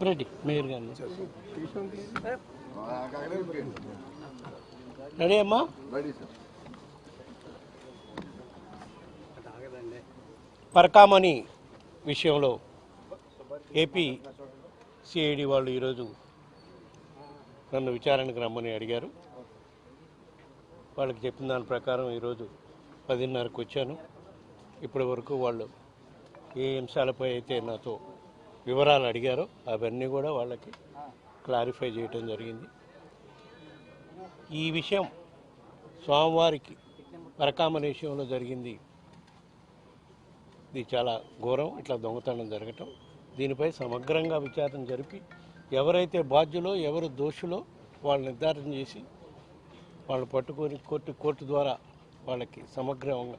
Reddy mayor గారిని ready అమ్మా. పరకామణి విషయంలో ఏపీ సిఐడి వాళ్ళు ఈరోజు నన్ను విచారణకు రమ్మని అడిగారు. వాళ్ళకి చెప్పిన దాని ప్రకారం ఈరోజు 10:30కు వచ్చాను. ఇప్పటి వరకు వాళ్ళు ఏ అంశాలపై అయితే నాతో వివరాలు అడిగారో అవన్నీ కూడా వాళ్ళకి క్లారిఫై చేయటం జరిగింది. ఈ విషయం స్వామివారికి పరకామణి విషయంలో జరిగింది. ఇది చాలా ఘోరం, ఇట్లా దొంగతనం జరగటం. దీనిపై సమగ్రంగా విచారణ జరిపి ఎవరైతే బాధ్యులో ఎవరు దోషులో వాళ్ళు నిర్ధారణ చేసి వాళ్ళు పట్టుకొని కోర్టు ద్వారా వాళ్ళకి సమగ్రంగా